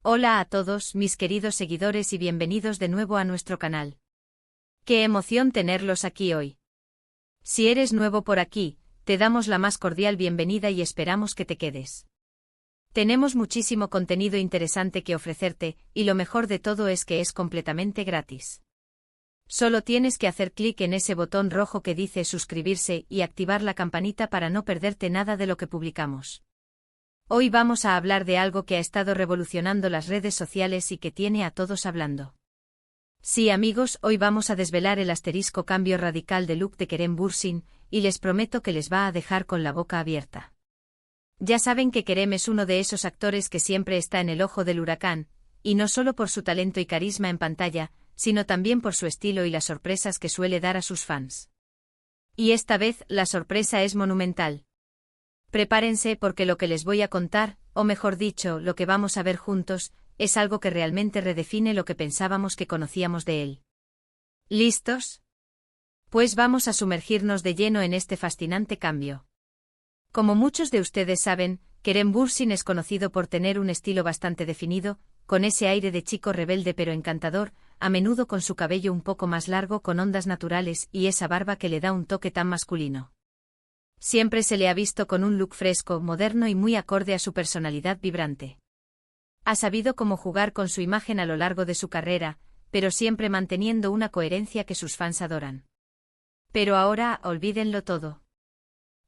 Hola a todos mis queridos seguidores y bienvenidos de nuevo a nuestro canal. ¡Qué emoción tenerlos aquí hoy! Si eres nuevo por aquí, te damos la más cordial bienvenida y esperamos que te quedes. Tenemos muchísimo contenido interesante que ofrecerte, y lo mejor de todo es que es completamente gratis. Solo tienes que hacer clic en ese botón rojo que dice suscribirse y activar la campanita para no perderte nada de lo que publicamos. Hoy vamos a hablar de algo que ha estado revolucionando las redes sociales y que tiene a todos hablando. Sí, amigos, hoy vamos a desvelar el asterisco cambio radical de look de Kerem Bürsin, y les prometo que les va a dejar con la boca abierta. Ya saben que Kerem es uno de esos actores que siempre está en el ojo del huracán, y no solo por su talento y carisma en pantalla, sino también por su estilo y las sorpresas que suele dar a sus fans. Y esta vez, la sorpresa es monumental. Prepárense porque lo que les voy a contar, o mejor dicho, lo que vamos a ver juntos, es algo que realmente redefine lo que pensábamos que conocíamos de él. ¿Listos? Pues vamos a sumergirnos de lleno en este fascinante cambio. Como muchos de ustedes saben, Kerem Bürsin es conocido por tener un estilo bastante definido, con ese aire de chico rebelde pero encantador, a menudo con su cabello un poco más largo con ondas naturales y esa barba que le da un toque tan masculino. Siempre se le ha visto con un look fresco, moderno y muy acorde a su personalidad vibrante. Ha sabido cómo jugar con su imagen a lo largo de su carrera, pero siempre manteniendo una coherencia que sus fans adoran. Pero ahora, olvídenlo todo.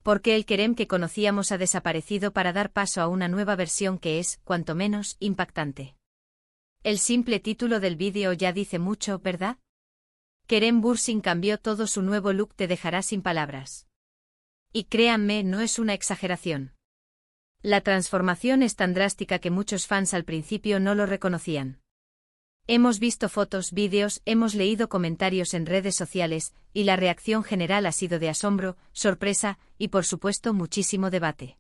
Porque el Kerem que conocíamos ha desaparecido para dar paso a una nueva versión que es, cuanto menos, impactante. El simple título del vídeo ya dice mucho, ¿verdad? Kerem Bürsin cambió todo, su nuevo look te dejará sin palabras. Y créanme, no es una exageración. La transformación es tan drástica que muchos fans al principio no lo reconocían. Hemos visto fotos, vídeos, hemos leído comentarios en redes sociales, y la reacción general ha sido de asombro, sorpresa, y por supuesto muchísimo debate.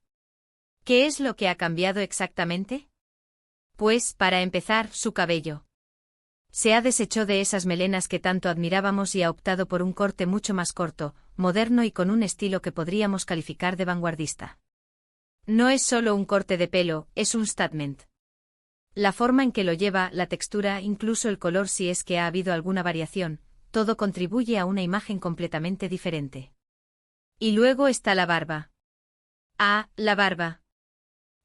¿Qué es lo que ha cambiado exactamente? Pues, para empezar, su cabello. Se ha deshecho de esas melenas que tanto admirábamos y ha optado por un corte mucho más corto, moderno y con un estilo que podríamos calificar de vanguardista. No es solo un corte de pelo, es un statement. La forma en que lo lleva, la textura, incluso el color si es que ha habido alguna variación, todo contribuye a una imagen completamente diferente. Y luego está la barba. Ah, la barba.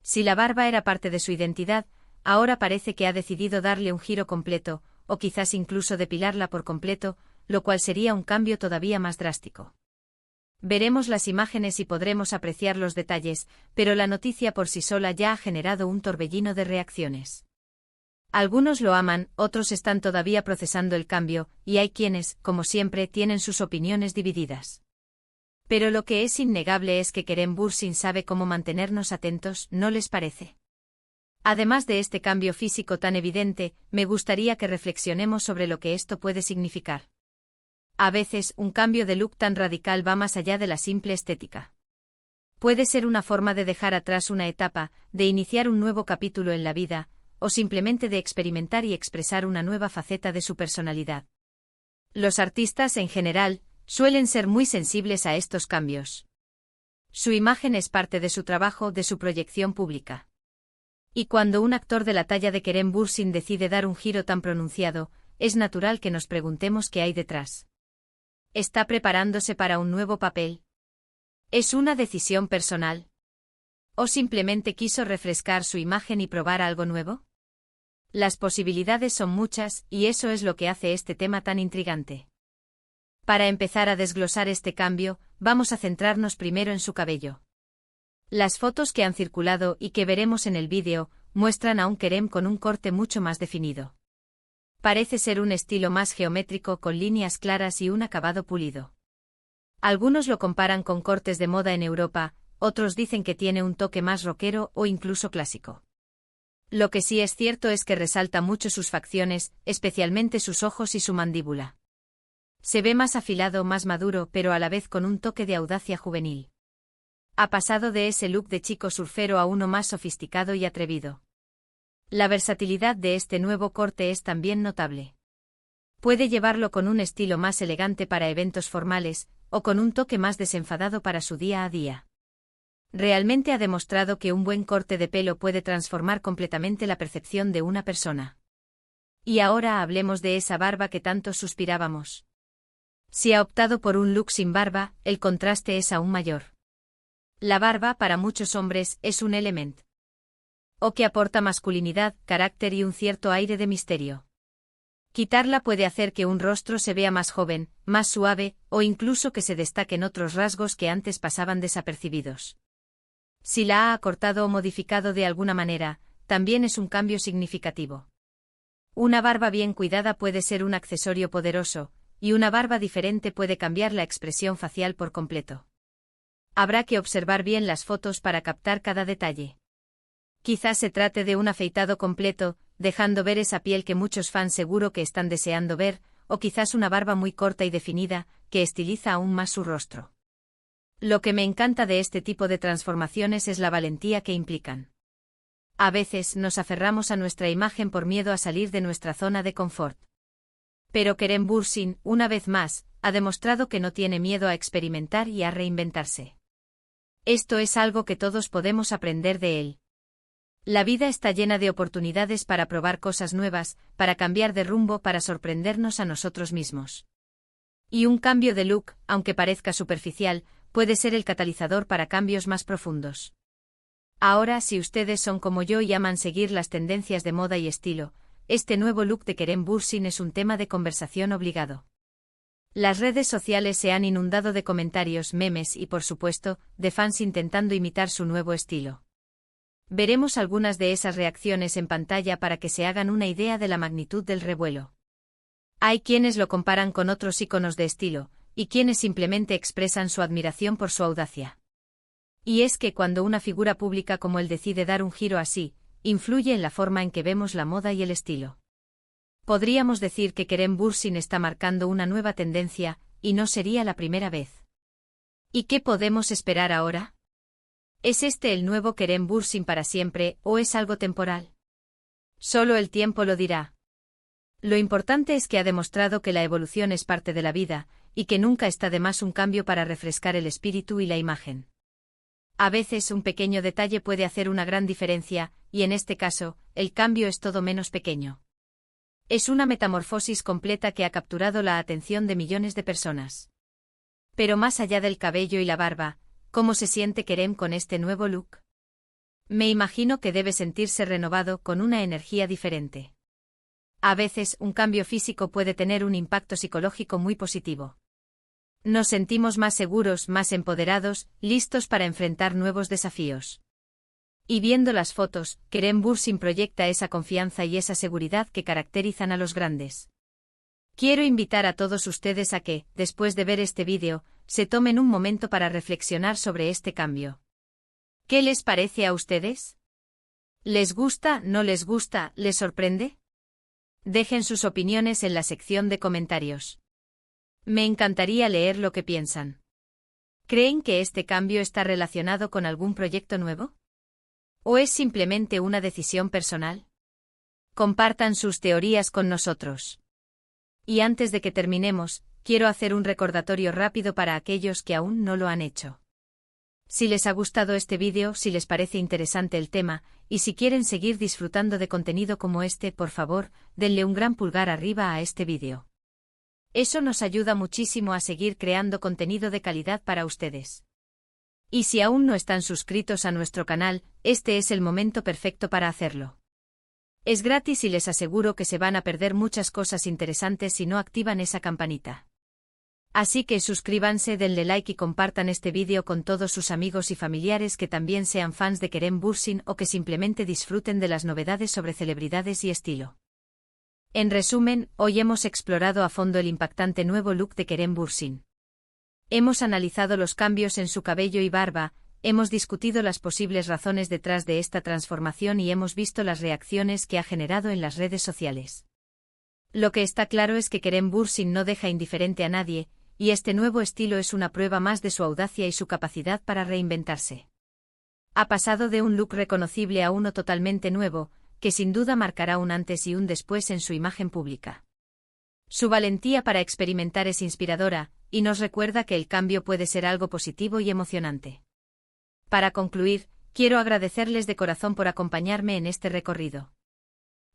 Si la barba era parte de su identidad, ahora parece que ha decidido darle un giro completo, o quizás incluso depilarla por completo, lo cual sería un cambio todavía más drástico. Veremos las imágenes y podremos apreciar los detalles, pero la noticia por sí sola ya ha generado un torbellino de reacciones. Algunos lo aman, otros están todavía procesando el cambio, y hay quienes, como siempre, tienen sus opiniones divididas. Pero lo que es innegable es que Kerem Bürsin sabe cómo mantenernos atentos, ¿no les parece? Además de este cambio físico tan evidente, me gustaría que reflexionemos sobre lo que esto puede significar. A veces, un cambio de look tan radical va más allá de la simple estética. Puede ser una forma de dejar atrás una etapa, de iniciar un nuevo capítulo en la vida, o simplemente de experimentar y expresar una nueva faceta de su personalidad. Los artistas, en general, suelen ser muy sensibles a estos cambios. Su imagen es parte de su trabajo, de su proyección pública. Y cuando un actor de la talla de Kerem Bürsin decide dar un giro tan pronunciado, es natural que nos preguntemos qué hay detrás. ¿Está preparándose para un nuevo papel? ¿Es una decisión personal? ¿O simplemente quiso refrescar su imagen y probar algo nuevo? Las posibilidades son muchas, y eso es lo que hace este tema tan intrigante. Para empezar a desglosar este cambio, vamos a centrarnos primero en su cabello. Las fotos que han circulado y que veremos en el vídeo muestran a un Kerem con un corte mucho más definido. Parece ser un estilo más geométrico con líneas claras y un acabado pulido. Algunos lo comparan con cortes de moda en Europa, otros dicen que tiene un toque más rockero o incluso clásico. Lo que sí es cierto es que resalta mucho sus facciones, especialmente sus ojos y su mandíbula. Se ve más afilado, más maduro, pero a la vez con un toque de audacia juvenil. Ha pasado de ese look de chico surfero a uno más sofisticado y atrevido. La versatilidad de este nuevo corte es también notable. Puede llevarlo con un estilo más elegante para eventos formales, o con un toque más desenfadado para su día a día. Realmente ha demostrado que un buen corte de pelo puede transformar completamente la percepción de una persona. Y ahora hablemos de esa barba que tanto suspirábamos. Si ha optado por un look sin barba, el contraste es aún mayor. La barba para muchos hombres es un elemento o que aporta masculinidad, carácter y un cierto aire de misterio. Quitarla puede hacer que un rostro se vea más joven, más suave, o incluso que se destaquen otros rasgos que antes pasaban desapercibidos. Si la ha acortado o modificado de alguna manera, también es un cambio significativo. Una barba bien cuidada puede ser un accesorio poderoso, y una barba diferente puede cambiar la expresión facial por completo. Habrá que observar bien las fotos para captar cada detalle. Quizás se trate de un afeitado completo, dejando ver esa piel que muchos fans seguro que están deseando ver, o quizás una barba muy corta y definida, que estiliza aún más su rostro. Lo que me encanta de este tipo de transformaciones es la valentía que implican. A veces nos aferramos a nuestra imagen por miedo a salir de nuestra zona de confort. Pero Kerem Bürsin, una vez más, ha demostrado que no tiene miedo a experimentar y a reinventarse. Esto es algo que todos podemos aprender de él. La vida está llena de oportunidades para probar cosas nuevas, para cambiar de rumbo, para sorprendernos a nosotros mismos. Y un cambio de look, aunque parezca superficial, puede ser el catalizador para cambios más profundos. Ahora, si ustedes son como yo y aman seguir las tendencias de moda y estilo, este nuevo look de Kerem Bürsin es un tema de conversación obligado. Las redes sociales se han inundado de comentarios, memes y, por supuesto, de fans intentando imitar su nuevo estilo. Veremos algunas de esas reacciones en pantalla para que se hagan una idea de la magnitud del revuelo. Hay quienes lo comparan con otros íconos de estilo, y quienes simplemente expresan su admiración por su audacia. Y es que cuando una figura pública como él decide dar un giro así, influye en la forma en que vemos la moda y el estilo. Podríamos decir que Kerem Bürsin está marcando una nueva tendencia, y no sería la primera vez. ¿Y qué podemos esperar ahora? ¿Es este el nuevo Kerem Bürsin para siempre, o es algo temporal? Solo el tiempo lo dirá. Lo importante es que ha demostrado que la evolución es parte de la vida, y que nunca está de más un cambio para refrescar el espíritu y la imagen. A veces un pequeño detalle puede hacer una gran diferencia, y en este caso, el cambio es todo menos pequeño. Es una metamorfosis completa que ha capturado la atención de millones de personas. Pero más allá del cabello y la barba, ¿cómo se siente Kerem con este nuevo look? Me imagino que debe sentirse renovado, con una energía diferente. A veces, un cambio físico puede tener un impacto psicológico muy positivo. Nos sentimos más seguros, más empoderados, listos para enfrentar nuevos desafíos. Y viendo las fotos, Kerem Bürsin proyecta esa confianza y esa seguridad que caracterizan a los grandes. Quiero invitar a todos ustedes a que, después de ver este vídeo, se tomen un momento para reflexionar sobre este cambio. ¿Qué les parece a ustedes? ¿Les gusta, no les gusta, les sorprende? Dejen sus opiniones en la sección de comentarios. Me encantaría leer lo que piensan. ¿Creen que este cambio está relacionado con algún proyecto nuevo? ¿O es simplemente una decisión personal? Compartan sus teorías con nosotros. Y antes de que terminemos, quiero hacer un recordatorio rápido para aquellos que aún no lo han hecho. Si les ha gustado este vídeo, si les parece interesante el tema, y si quieren seguir disfrutando de contenido como este, por favor, denle un gran pulgar arriba a este vídeo. Eso nos ayuda muchísimo a seguir creando contenido de calidad para ustedes. Y si aún no están suscritos a nuestro canal, este es el momento perfecto para hacerlo. Es gratis y les aseguro que se van a perder muchas cosas interesantes si no activan esa campanita. Así que suscríbanse, denle like y compartan este vídeo con todos sus amigos y familiares que también sean fans de Kerem Bürsin o que simplemente disfruten de las novedades sobre celebridades y estilo. En resumen, hoy hemos explorado a fondo el impactante nuevo look de Kerem Bürsin. Hemos analizado los cambios en su cabello y barba, hemos discutido las posibles razones detrás de esta transformación y hemos visto las reacciones que ha generado en las redes sociales. Lo que está claro es que Kerem Bürsin no deja indiferente a nadie, y este nuevo estilo es una prueba más de su audacia y su capacidad para reinventarse. Ha pasado de un look reconocible a uno totalmente nuevo, que sin duda marcará un antes y un después en su imagen pública. Su valentía para experimentar es inspiradora, y nos recuerda que el cambio puede ser algo positivo y emocionante. Para concluir, quiero agradecerles de corazón por acompañarme en este recorrido.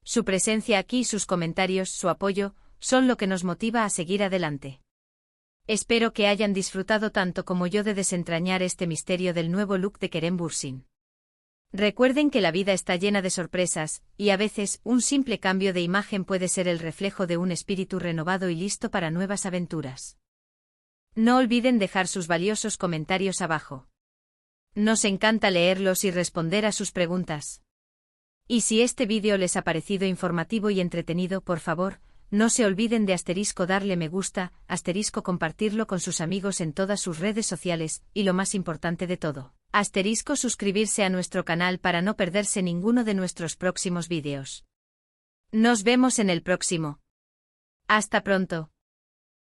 Su presencia aquí, sus comentarios, su apoyo, son lo que nos motiva a seguir adelante. Espero que hayan disfrutado tanto como yo de desentrañar este misterio del nuevo look de Kerem Bürsin. Recuerden que la vida está llena de sorpresas, y a veces un simple cambio de imagen puede ser el reflejo de un espíritu renovado y listo para nuevas aventuras. No olviden dejar sus valiosos comentarios abajo. Nos encanta leerlos y responder a sus preguntas. Y si este vídeo les ha parecido informativo y entretenido, por favor, no se olviden de darle me gusta, compartirlo con sus amigos en todas sus redes sociales, y lo más importante de todo, suscribirse a nuestro canal para no perderse ninguno de nuestros próximos vídeos. Nos vemos en el próximo. Hasta pronto.